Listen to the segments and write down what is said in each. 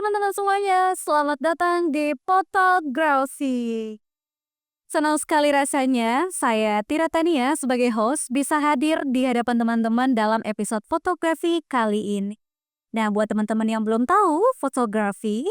teman-teman semuanya, selamat datang di Fotografi. Senang sekali rasanya saya Tira Tania sebagai host bisa hadir di hadapan teman-teman dalam episode fotografi kali ini. Nah, buat teman-teman yang belum tahu, fotografi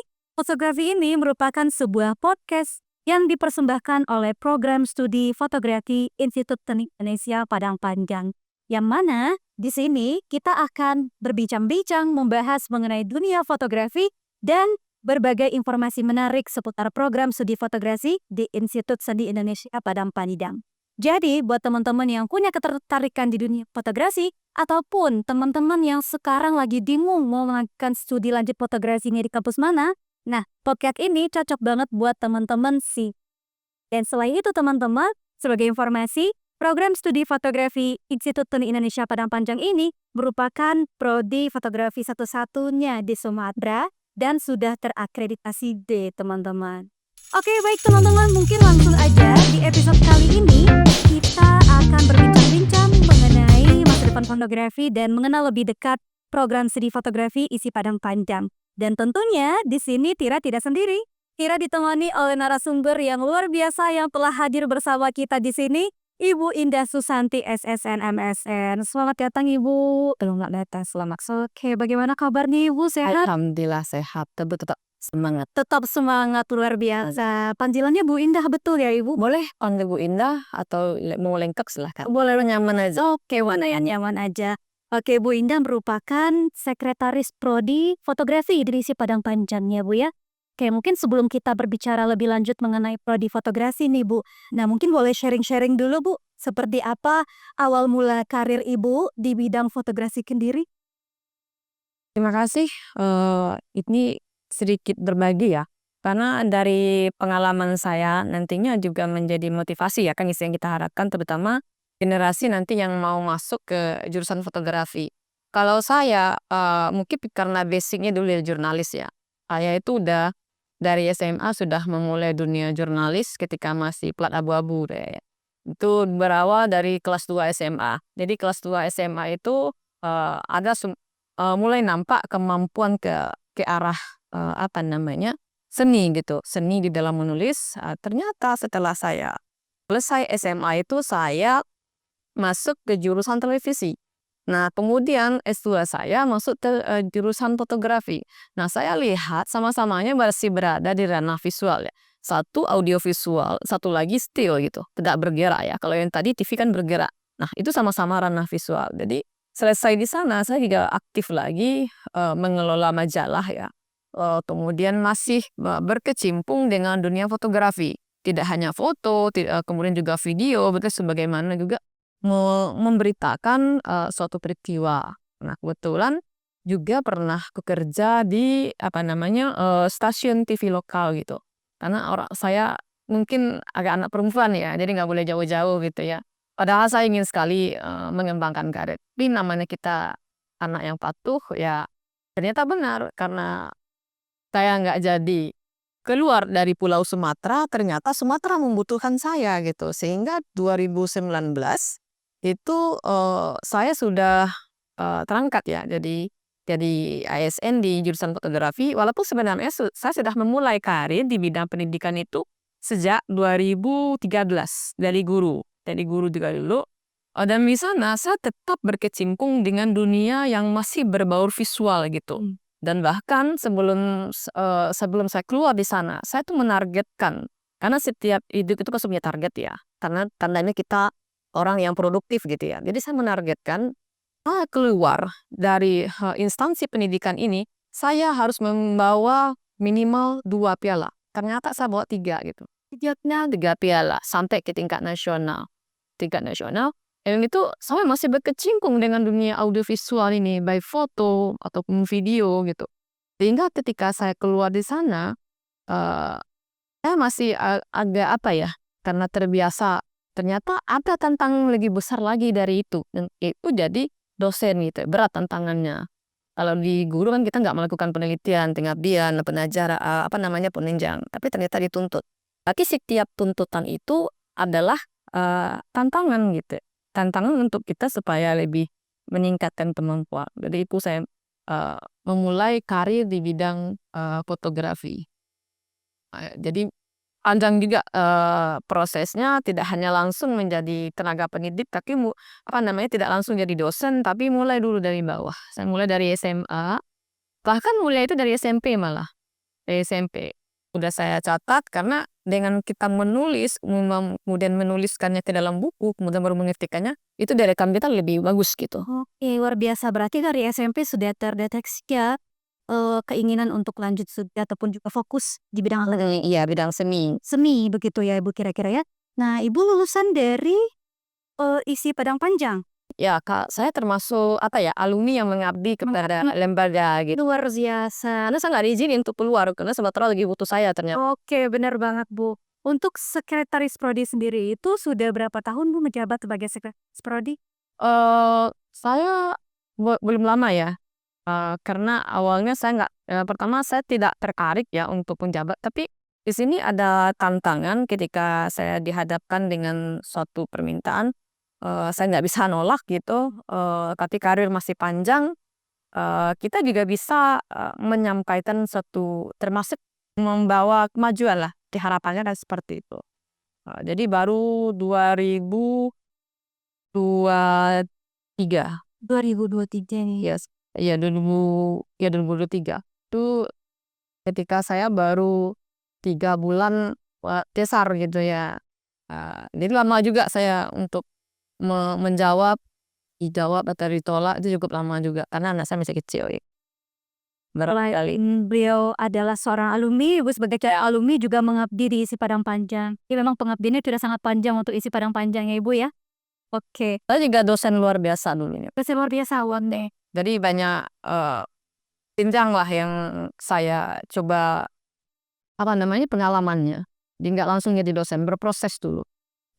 ini merupakan sebuah podcast yang dipersembahkan oleh program studi fotografi Institut Teknik Indonesia Padang Panjang. Yang mana di sini kita akan berbincang-bincang membahas mengenai dunia fotografi dan berbagai informasi menarik seputar program studi fotografi di Institut Seni Indonesia Padang Panjang. Jadi, buat teman-teman yang punya ketertarikan di dunia fotografi ataupun teman-teman yang sekarang lagi bingung mau melakukan studi lanjut fotografinya di kampus mana, nah, podcast ini cocok banget buat teman-teman sih. Dan selain itu teman-teman, sebagai informasi, program studi fotografi Institut Teknik Indonesia Padang Panjang ini merupakan prodi fotografi satu-satunya di Sumatera dan sudah terakreditasi D, teman-teman. Oke, baik teman-teman, mungkin langsung aja di episode kali ini kita akan berbincang-bincang mengenai masa depan fotografi dan mengenal lebih dekat program studi fotografi ISI Padang Panjang. Dan tentunya di sini Tira tidak sendiri. Tira ditemani oleh narasumber yang luar biasa yang telah hadir bersama kita di sini, Ibu Indah Susanti SSN MSN. Selamat datang Ibu. Belum datang, selamat sore. Bagaimana kabar nih Ibu, sehat? Alhamdulillah sehat, tetap semangat. Tetap semangat, luar biasa. Panggilannya Bu Indah betul ya Ibu? Boleh panggil Bu Indah atau mau lengkap silahkan. Boleh. Nyaman aja. Oke, mana yang nyaman aja. Oke, Bu Indah merupakan sekretaris prodi fotografi di ISI Padang Panjang ya Bu ya. Oke, mungkin sebelum kita berbicara lebih lanjut mengenai prodi fotografi nih Bu. Nah, mungkin boleh sharing-sharing dulu Bu. Seperti apa awal mula karir Ibu di bidang fotografi sendiri? Terima kasih. Ini sedikit berbagi ya. Karena dari pengalaman saya nantinya juga menjadi motivasi ya kan yang kita harapkan terutama generasi nanti yang mau masuk ke jurusan fotografi. Kalau saya mungkin karena basicnya dulu ya jurnalis ya. Saya itu udah dari SMA sudah memulai dunia jurnalis ketika masih plat abu-abu deh. Itu berawal dari kelas 2 SMA. Jadi kelas 2 SMA itu ada mulai nampak kemampuan ke arah apa namanya seni gitu, seni di dalam menulis. Ternyata setelah saya selesai SMA itu saya masuk ke jurusan televisi. Nah, kemudian S2 saya masuk ke jurusan fotografi. Nah, saya lihat sama-samanya masih berada di ranah visual ya. Satu audiovisual, satu lagi still gitu, tidak bergerak ya. Kalau yang tadi TV kan bergerak. Nah, itu sama-sama ranah visual. Jadi selesai di sana saya juga aktif lagi mengelola majalah ya. Kemudian masih berkecimpung dengan dunia fotografi. Tidak hanya foto, kemudian juga video, betul sebagaimana juga memberitakan suatu peristiwa. Nah, kebetulan juga pernah bekerja di apa namanya stasiun TV lokal gitu. Karena saya mungkin agak anak perempuan ya, jadi nggak boleh jauh-jauh gitu ya. Padahal saya ingin sekali mengembangkan karir. Tapi namanya kita anak yang patuh ya ternyata benar karena saya nggak jadi keluar dari Pulau Sumatera, ternyata Sumatera membutuhkan saya gitu. Sehingga 2019 itu saya sudah terangkat ya jadi ASN di jurusan fotografi. Walaupun sebenarnya saya sudah memulai karir di bidang pendidikan itu sejak 2013 dari guru juga dulu. Dan di sana saya tetap berkecimpung dengan dunia yang masih berbaur visual gitu. Dan bahkan sebelum saya keluar di sana, saya tuh menargetkan karena setiap hidup itu pasti punya target ya. Karena tandanya kita orang yang produktif gitu ya. Jadi saya menargetkan saya keluar dari instansi pendidikan ini, saya harus membawa minimal 2 piala. Ternyata saya bawa 3 gitu. Setidaknya 3 piala sampai ke tingkat nasional. Tingkat nasional. Dan itu saya masih berkecimpung dengan dunia audiovisual ini, baik foto ataupun video gitu. Sehingga ketika saya keluar di sana, eh, saya masih agak apa ya, karena terbiasa. Ternyata ada tantangan lebih besar lagi dari itu. Dan itu jadi dosen gitu, berat tantangannya. Kalau di guru kan kita nggak melakukan penelitian, pengabdian, pengajar, apa namanya penunjang. Tapi ternyata dituntut. Tapi setiap tuntutan itu adalah tantangan gitu. Tantangan untuk kita supaya lebih meningkatkan kemampuan. Jadi itu saya memulai karir di bidang fotografi. Jadi panjang juga prosesnya, tidak hanya langsung menjadi tenaga pendidik, tapi tidak langsung jadi dosen, tapi mulai dulu dari bawah. Saya mulai dari SMA, bahkan mulai itu dari SMP malah. Dari SMP udah saya catat, karena dengan kita menulis, kemudian menuliskannya ke dalam buku, kemudian baru mengetikkannya, itu direkam kita lebih bagus gitu. Oke, luar biasa. Berarti dari SMP sudah terdeteksi ya keinginan untuk lanjut studi ataupun juga fokus di bidang Iya, bidang seni. seni begitu ya Ibu kira-kira ya. Nah, Ibu lulusan dari ISI Padang Panjang. Ya, Kak, saya termasuk alumni yang mengabdi kepada lembaga gitu. Luar biasa. Karena saya nggak diizinin untuk keluar, karena sementara lagi butuh saya ternyata. Oke, benar banget Bu. Untuk sekretaris prodi sendiri itu sudah berapa tahun Bu menjabat sebagai sekretaris prodi? Saya belum lama ya, karena awalnya saya nggak, pertama saya tidak tertarik ya untuk menjabat, tapi di sini ada tantangan ketika saya dihadapkan dengan suatu permintaan, saya nggak bisa nolak gitu, tapi karir masih panjang, kita juga bisa menyampaikan suatu, termasuk membawa kemajuan lah, harapannya kan seperti itu. Jadi baru 2023. 2023 nih. Yes. Iya, 2023. Itu ketika saya baru 3 bulan tesar gitu ya. Jadi lama juga saya untuk dijawab atau ditolak, itu cukup lama juga karena anak saya masih kecil ya. Barangkali. Beliau adalah seorang alumni, Ibu sebagai alumni juga mengabdi di ISI Padang Panjang. Jadi memang pengabdiannya sudah sangat panjang untuk ISI Padang Panjang ya Ibu ya. Oke. Saya juga dosen luar biasa dulunya. Dosen luar biasa deh. Jadi banyak jenjang lah yang saya coba pengalamannya. Jadi nggak langsung jadi dosen, berproses dulu.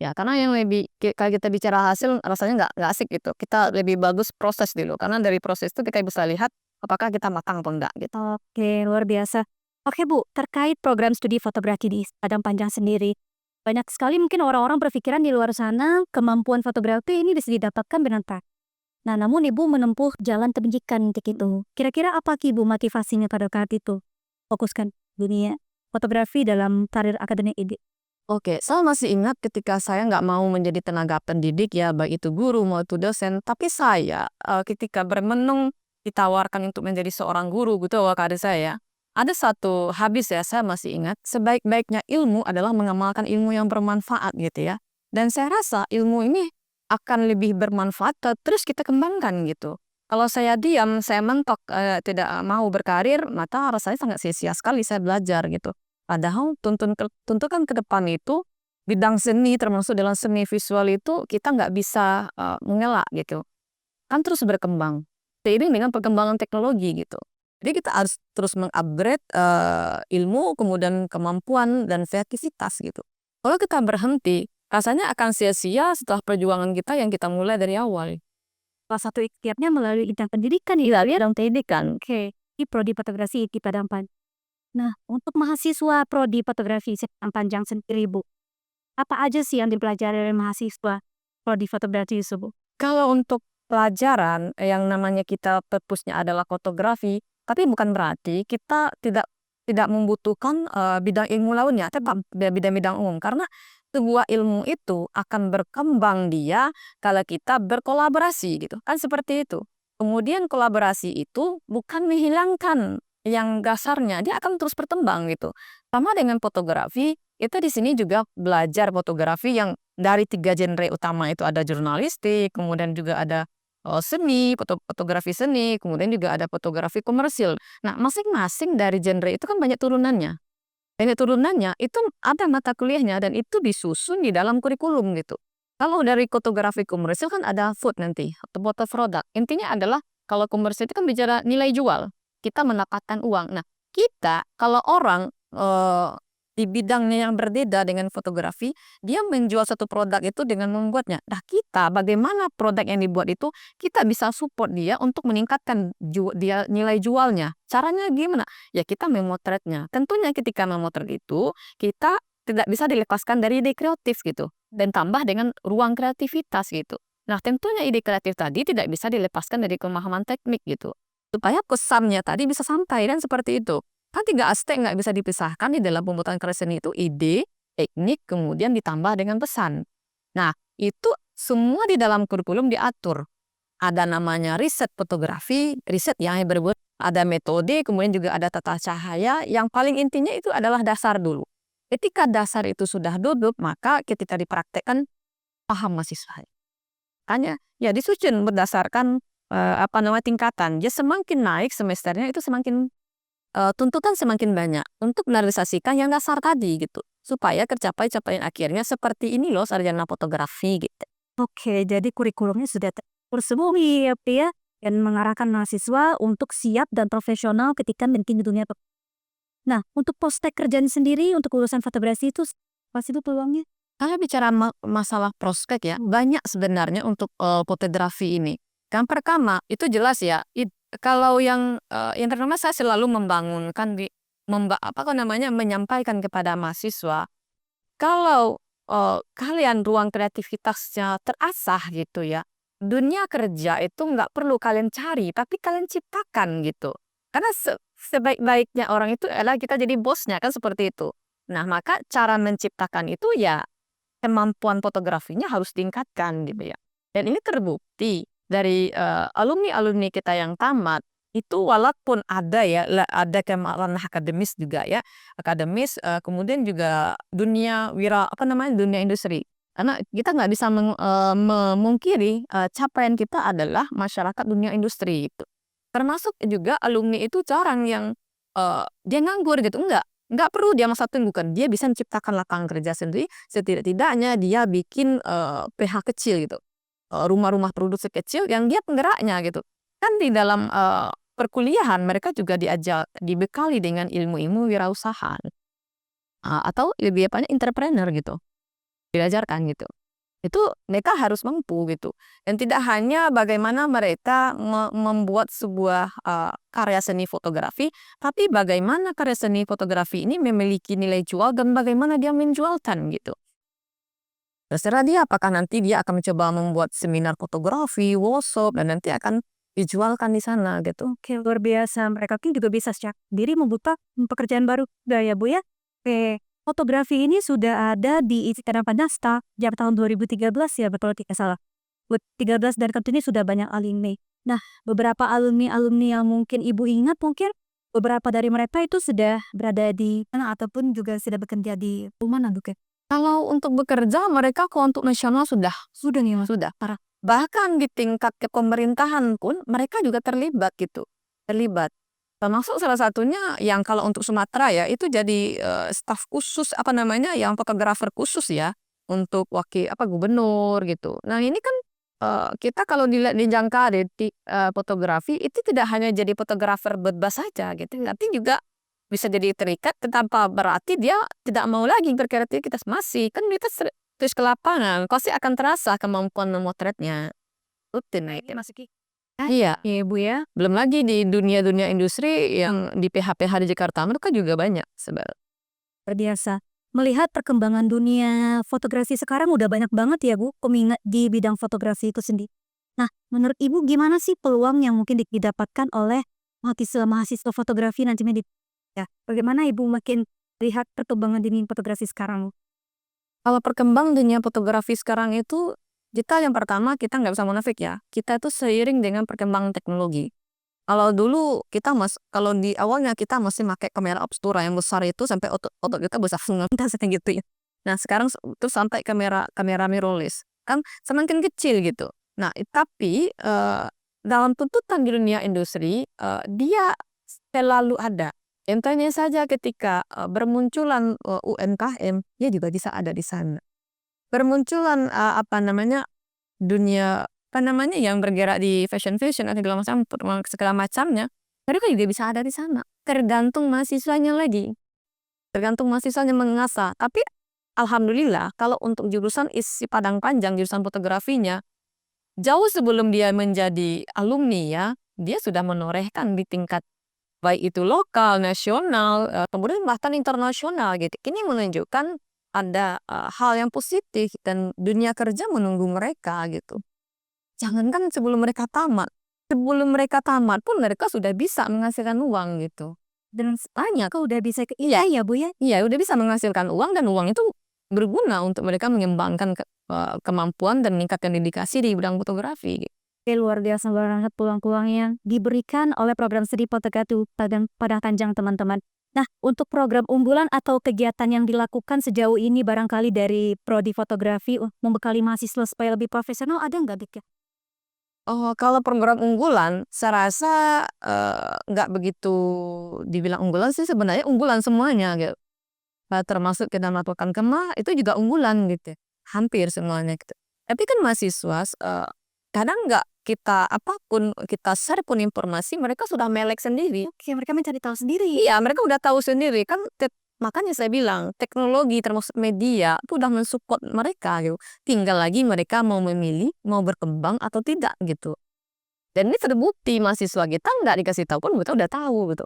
Ya, karena yang lebih kalau kita bicara hasil rasanya nggak asik gitu. Kita lebih bagus proses dulu, karena dari proses itu kita bisa lihat apakah kita matang atau enggak gitu. Oke, luar biasa. Oke Bu, terkait program studi fotografi di Padang Panjang sendiri, banyak sekali mungkin orang-orang berpikiran di luar sana kemampuan fotografi ini bisa didapatkan dengan praktik. Nah, namun Ibu menempuh jalan pendidikan untuk itu. Kira-kira apa Ibu motivasinya pada saat itu? Fokuskan dunia fotografi dalam karir akademik ini. Oke, saya masih ingat ketika saya nggak mau menjadi tenaga pendidik ya, baik itu guru mau itu dosen, tapi saya ketika bermenung ditawarkan untuk menjadi seorang guru gitu waktu saya, ada satu habis ya, saya masih ingat, sebaik-baiknya ilmu adalah mengamalkan ilmu yang bermanfaat gitu ya. Dan saya rasa ilmu ini akan lebih bermanfaat terus kita kembangkan gitu. Kalau saya diam, saya mentok tidak mau berkarir, maka rasanya sangat sia-sia sekali saya belajar gitu. Padahal tuntutan ke depan itu bidang seni, termasuk dalam seni visual itu kita nggak bisa mengelak gitu. Kan terus berkembang seiring dengan perkembangan teknologi gitu. Jadi kita harus terus mengupgrade ilmu, kemudian kemampuan dan kreativitas gitu. Kalau kita berhenti, rasanya akan sia-sia setelah perjuangan kita yang kita mulai dari awal. Salah satu ikhtiarnya melalui bidang pendidikan ya. Bidang pendidikan. Oke, di prodi fotografi di Padang Panjang. Nah, untuk mahasiswa prodi fotografi Padang Panjang sendiri Bu, apa aja sih yang dipelajari oleh mahasiswa prodi fotografi itu Bu? Kalau untuk pelajaran yang namanya kita purpose-nya adalah fotografi, tapi bukan berarti kita tidak membutuhkan bidang ilmu lainnya, tetap bidang-bidang umum, karena sebuah ilmu itu akan berkembang dia kalau kita berkolaborasi gitu kan, seperti itu. Kemudian kolaborasi itu bukan menghilangkan yang dasarnya, dia akan terus berkembang gitu. Sama dengan fotografi, kita di sini juga belajar fotografi yang dari 3 genre utama itu, ada jurnalistik, kemudian juga ada seni, fotografi seni, kemudian juga ada fotografi komersil. Nah, masing-masing dari genre itu kan banyak turunannya. Banyak turunannya itu ada mata kuliahnya dan itu disusun di dalam kurikulum gitu. Kalau dari fotografi komersil kan ada food nanti, atau foto produk. Intinya adalah kalau komersil itu kan bicara nilai jual. Kita mendapatkan uang. Nah, kita kalau orang di bidangnya yang berbeda dengan fotografi, dia menjual satu produk itu dengan membuatnya. Nah, kita bagaimana produk yang dibuat itu kita bisa support dia untuk meningkatkan dia nilai jualnya. Caranya gimana? Ya kita memotretnya. Tentunya ketika memotret itu kita tidak bisa dilepaskan dari ide kreatif gitu dan tambah dengan ruang kreativitas gitu. Nah, tentunya ide kreatif tadi tidak bisa dilepaskan dari pemahaman teknik gitu. supaya pesannya tadi bisa sampai dan seperti itu. Kan 3 aspek nggak bisa dipisahkan di dalam pembuatan karya seni itu ide, teknik, kemudian ditambah dengan pesan. Nah, itu semua di dalam kurikulum diatur. Ada namanya riset fotografi, riset yang berbuat ada metode, kemudian juga ada tata cahaya. Yang paling intinya itu adalah dasar dulu. Ketika dasar itu sudah duduk, maka ketika dipraktekkan paham mahasiswa. Makanya ya disusun berdasarkan tingkatan. Dia semakin naik semesternya itu semakin tuntutan semakin banyak untuk merealisasikan yang dasar tadi gitu. Supaya tercapai capaian akhirnya seperti ini loh sarjana fotografi gitu. Oke, jadi kurikulumnya sudah tersembunyi ya, Pri, ya, dan mengarahkan mahasiswa untuk siap dan profesional ketika nanti di dunia. Nah, untuk prospek kerjaan sendiri untuk lulusan fotografi itu pasti itu peluangnya. Kalau bicara masalah prospek ya, banyak sebenarnya untuk fotografi ini. Yang pertama, itu jelas ya, kalau yang pertama saya selalu membangunkan menyampaikan kepada mahasiswa, kalau kalian ruang kreativitasnya terasah gitu ya, dunia kerja itu nggak perlu kalian cari, tapi kalian ciptakan gitu. Karena sebaik-baiknya orang itu adalah kita jadi bosnya kan seperti itu. Nah, maka cara menciptakan itu ya kemampuan fotografinya harus ditingkatkan gitu ya. Dan ini terbukti dari alumni-alumni kita yang tamat itu walaupun ada ya ada kemampuan akademis juga ya, akademis kemudian juga dunia dunia industri. Karena kita nggak bisa memungkiri capaian kita adalah masyarakat dunia industri itu. Termasuk juga alumni itu jarang yang dia nganggur gitu, enggak perlu dia masa tunggukan, dia bisa menciptakan lapangan kerja sendiri, setidak-tidaknya dia bikin PH kecil gitu, rumah-rumah produksi kecil yang dia penggeraknya gitu. Kan di dalam perkuliahan mereka juga dibekali dengan ilmu-ilmu wirausaha atau lebih apanya entrepreneur gitu, diajarkan gitu. Itu mereka harus mampu gitu. Dan tidak hanya bagaimana mereka membuat sebuah karya seni fotografi, tapi bagaimana karya seni fotografi ini memiliki nilai jual dan bagaimana dia menjualkan gitu. Terserah dia apakah nanti dia akan mencoba membuat seminar fotografi, workshop, dan nanti akan dijualkan di sana gitu. Oke, luar biasa. Mereka kan juga bisa secara sendiri membuka pekerjaan baru ya, Bu ya. Oke, fotografi ini sudah ada di Ikatan Padasta sejak tahun 2013 ya, betul tidak salah. 13 dan tentunya sudah banyak alumni. Nah, beberapa alumni-alumni yang mungkin Ibu ingat mungkin beberapa dari mereka itu sudah berada di mana ataupun juga sudah bekerja di mana, Bu? Kalau untuk bekerja mereka kalau untuk nasional sudah Sudah nih, Mas. sudah parah. Bahkan di tingkat kepemerintahan pun mereka juga terlibat gitu. Terlibat. Termasuk salah satunya yang kalau untuk Sumatera ya itu jadi staf khusus yang fotografer khusus ya untuk gubernur gitu. Nah, ini kan kita kalau dilihat di jangka fotografi itu tidak hanya jadi fotografer bebas saja gitu, tapi juga bisa jadi terikat tanpa berarti dia tidak mau lagi berkreativitas masih kan kita terus ke lapangan pasti akan terasa kemampuan memotretnya rutin nah itu Masuk iya iya, Bu ya. belum lagi di dunia industri yang di PH-PH di Jakarta mereka juga banyak sebenarnya. Luar biasa. Melihat perkembangan dunia fotografi sekarang udah banyak banget ya, Bu, peminat di bidang fotografi itu sendiri. Nah, menurut Ibu gimana sih peluang yang mungkin didapatkan oleh mahasiswa fotografi nantinya ya? Bagaimana Ibu makin lihat perkembangan dunia fotografi sekarang, Bu? Kalau perkembang dunia fotografi sekarang itu kita yang pertama kita nggak bisa munafik ya kita itu seiring dengan perkembangan teknologi. Kalau dulu kalau di awalnya kita masih pakai kamera obscura yang besar itu sampai otot kita besar gitu ya. Nah, sekarang terus sampai kamera mirrorless. Kan semakin kecil gitu. Nah, tapi dalam tuntutan di dunia industri dia selalu ada. Contohnya saja ketika bermunculan UMKM, dia juga bisa ada di sana. Bermunculan dunia yang bergerak di fashion atau segala macamnya, mereka juga bisa ada di sana. Tergantung mahasiswanya lagi. Tergantung mahasiswanya mengasah. Tapi alhamdulillah kalau untuk jurusan isi Padang Panjang, jurusan fotografinya, jauh sebelum dia menjadi alumni ya, dia sudah menorehkan di tingkat baik itu lokal, nasional, kemudian bahkan internasional gitu. Ini menunjukkan ada hal yang positif dan dunia kerja menunggu mereka gitu. Jangankan sebelum mereka tamat, sebelum mereka tamat pun mereka sudah bisa menghasilkan uang gitu. Dan banyak udah bisa iya ya Bu ya. Iya, udah bisa menghasilkan uang dan uang itu berguna untuk mereka mengembangkan kemampuan dan meningkatkan dedikasi di bidang fotografi. Oke, luar biasa banget peluang-peluang yang diberikan oleh program studi fotografi Padang Panjang teman-teman. Nah, untuk program unggulan atau kegiatan yang dilakukan sejauh ini barangkali dari prodi fotografi membekali mahasiswa supaya lebih profesional ada nggak Dik ya? Oh, kalau program unggulan, saya rasa nggak begitu dibilang unggulan sih, sebenarnya unggulan semuanya gitu. Termasuk kita melakukan kemah itu juga unggulan gitu, hampir semuanya gitu. Tapi kan mahasiswa kadang nggak kita apapun kita share pun informasi mereka sudah melek sendiri. Oke, mereka mencari tahu sendiri. Iya, mereka udah tahu sendiri kan. Makanya saya bilang teknologi termasuk media itu udah mensupport mereka gitu. Tinggal lagi mereka mau memilih mau berkembang atau tidak gitu. Dan ini terbukti mahasiswa kita nggak dikasih tahu pun kita udah tahu gitu.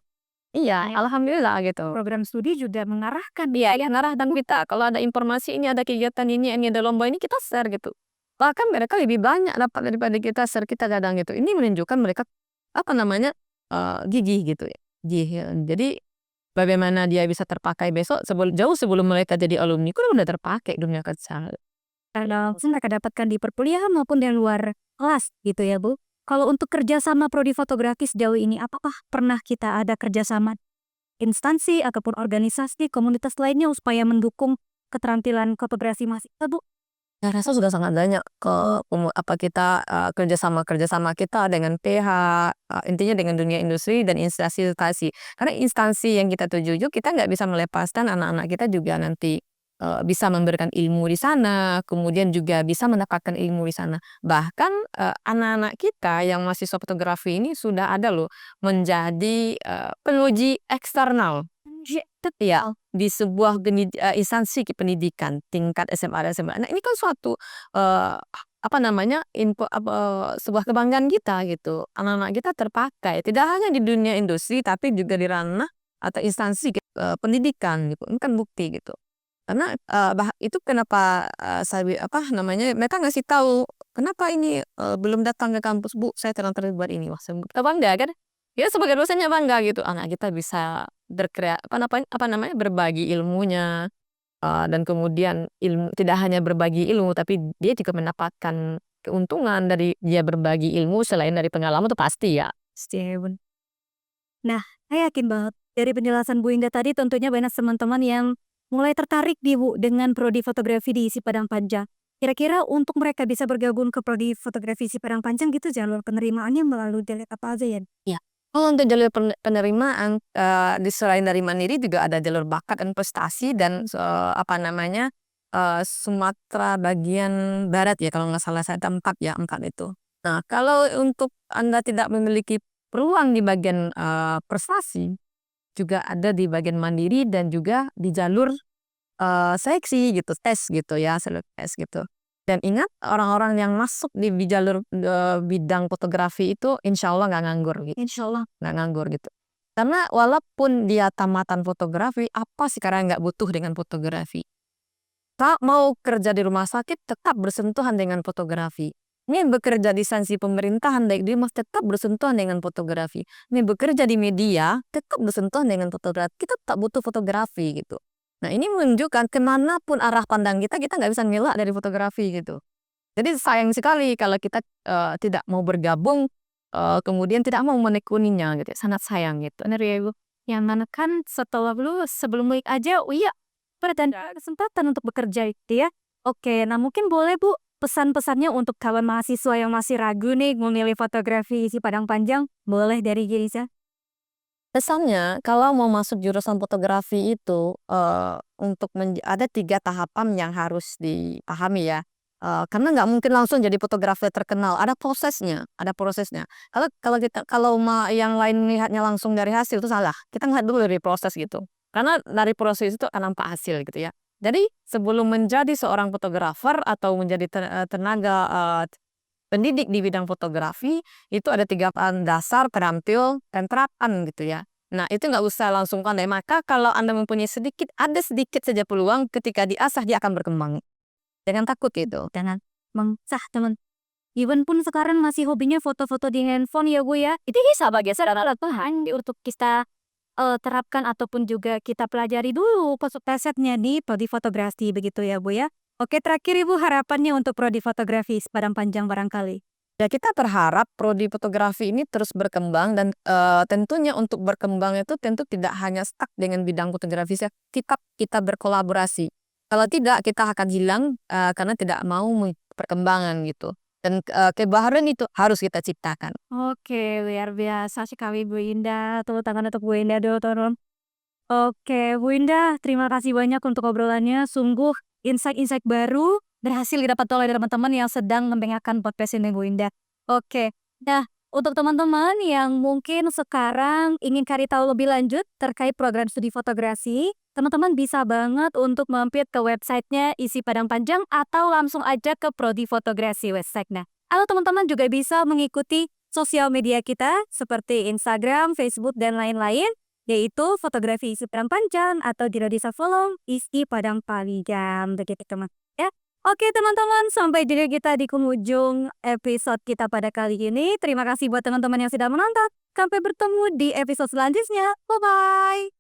Iya, alhamdulillah gitu. Program studi juga mengarahkan. Iya, ya ngarahkan kita kalau ada informasi ini ada kegiatan ini ada lomba ini kita share gitu. Bahkan mereka lebih banyak dapat daripada kita share kita kadang gitu. Ini menunjukkan mereka apa namanya gigih gitu ya. Gigih. Jadi bagaimana dia bisa terpakai besok jauh sebelum mereka jadi alumni udah terpakai dunia kerja. Kalau mereka dapatkan di perkuliahan maupun di luar kelas gitu ya Bu. Kalau untuk kerjasama prodi fotografi sejauh ini, apakah pernah kita ada kerjasama instansi ataupun organisasi komunitas lainnya supaya mendukung keterampilan fotografi mahasiswa Bu? Saya rasa sudah sangat banyak kita kerjasama kita dengan PH, intinya dengan dunia industri dan instansi edukasi. Karena instansi yang kita tuju kita nggak bisa melepaskan anak-anak kita juga nanti bisa memberikan ilmu di sana, kemudian juga bisa mendapatkan ilmu di sana. Bahkan anak-anak kita yang mahasiswa fotografi ini sudah ada loh menjadi penguji eksternal. Ya, di sebuah instansi pendidikan tingkat SMA dan SMA. Nah, ini kan suatu apa namanya sebuah kebanggaan kita gitu. Anak-anak kita terpakai tidak hanya di dunia industri tapi juga di ranah atau instansi pendidikan gitu. Ini kan bukti gitu. Karena itu kenapa mereka ngasih tahu kenapa ini belum datang ke kampus Bu, saya terlibat ini. Wah, kita bangga kan? Ya sebagai dosennya bangga gitu anak kita bisa berbagi ilmunya dan kemudian tidak hanya berbagi ilmu tapi dia juga mendapatkan keuntungan dari dia berbagi ilmu selain dari pengalaman itu pasti ya. Steven. Nah, saya yakin banget dari penjelasan Bu Indah tadi tentunya banyak teman-teman yang mulai tertarik Bu dengan prodi fotografi di ISI Padang Panjang. Kira-kira untuk mereka bisa bergabung ke prodi fotografi ISI Padang Panjang gitu jalur penerimaannya melalui jalur apa aja ya? Iya. Kalau untuk jalur penerimaan selain dari Mandiri juga ada jalur bakat dan prestasi dan Sumatera bagian barat ya kalau nggak salah saya 4 itu. Nah, kalau untuk Anda tidak memiliki peluang di bagian prestasi juga ada di bagian Mandiri dan juga di jalur seleksi gitu, tes gitu ya, tes gitu. Dan ingat orang-orang yang masuk di jalur bidang fotografi itu insya Allah nggak nganggur gitu. Insya Allah. Nggak nganggur gitu. Karena walaupun dia tamatan fotografi, apa sih karena nggak butuh dengan fotografi. Mau kerja di rumah sakit tetap bersentuhan dengan fotografi. Ini bekerja di instansi pemerintahan baik dia masih tetap bersentuhan dengan fotografi. Ini bekerja di media tetap bersentuhan dengan fotografi. Kita tetap butuh fotografi gitu. Nah, ini menunjukkan kemanapun arah pandang kita nggak bisa ngelak dari fotografi gitu. Jadi sayang sekali kalau kita tidak mau bergabung, kemudian tidak mau menekuninya gitu. Sangat sayang gitu. Benar ya Bu. Yang mana kan setelah lulus sebelum balik aja, pada kesempatan untuk bekerja itu ya. Oke, nah mungkin boleh Bu pesan-pesannya untuk kawan mahasiswa yang masih ragu nih memilih fotografi ISI Padang Panjang, boleh dari Giriza? Pesannya, kalau mau masuk jurusan fotografi itu untuk ada 3 tahapan yang harus dipahami ya. Karena nggak mungkin langsung jadi fotografer terkenal, ada prosesnya, ada prosesnya. Kalau yang lain lihatnya langsung dari hasil itu salah. Kita ngeliat dulu dari proses gitu. Karena dari proses itu akan nampak hasil gitu ya. Jadi sebelum menjadi seorang fotografer atau menjadi tenaga pendidik di bidang fotografi itu ada 3 dasar, terampil, dan terapan gitu ya. Nah, itu nggak usah langsung pandai. Maka kalau Anda mempunyai ada sedikit saja peluang ketika diasah dia akan berkembang. Jangan takut gitu. Jangan mengsah teman. even pun sekarang masih hobinya foto-foto di handphone ya Bu ya. Itu bisa sebagai alat bahan untuk kita terapkan ataupun juga kita pelajari dulu pesetnya di prodi fotografi begitu ya Bu ya. Oke, terakhir Ibu harapannya untuk prodi fotografi Padang Panjang barangkali? Ya kita berharap prodi fotografi ini terus berkembang dan tentunya untuk berkembang itu tentu tidak hanya stuck dengan bidang fotografi saja, kita berkolaborasi. Kalau tidak kita akan hilang karena tidak mau perkembangan gitu. Dan kebahagiaan itu harus kita ciptakan. Oke, luar biasa sekali Bu Indah. Tepuk tangan untuk Bu Indah dulu, tolong. Oke, Bu Indah, terima kasih banyak untuk obrolannya. Sungguh insight-insight baru berhasil didapat oleh teman-teman yang sedang mendengarkan podcast ini, Bu Indah. Oke, nah untuk teman-teman yang mungkin sekarang ingin cari tahu lebih lanjut terkait program studi fotografi, teman-teman bisa banget untuk mampir ke websitenya Isi Padang Panjang atau langsung aja ke Prodi Fotografi website-nya. Atau teman-teman juga bisa mengikuti sosial media kita seperti Instagram, Facebook, dan lain-lain, yaitu fotografi isi Padang Panjang atau tidak bisa follow isi Padang Panjang begitu teman ya. Oke teman-teman, sampai jumpa kita di penghujung episode kita pada kali ini. Terima kasih buat teman-teman yang sudah menonton. Sampai bertemu di episode selanjutnya. Bye bye.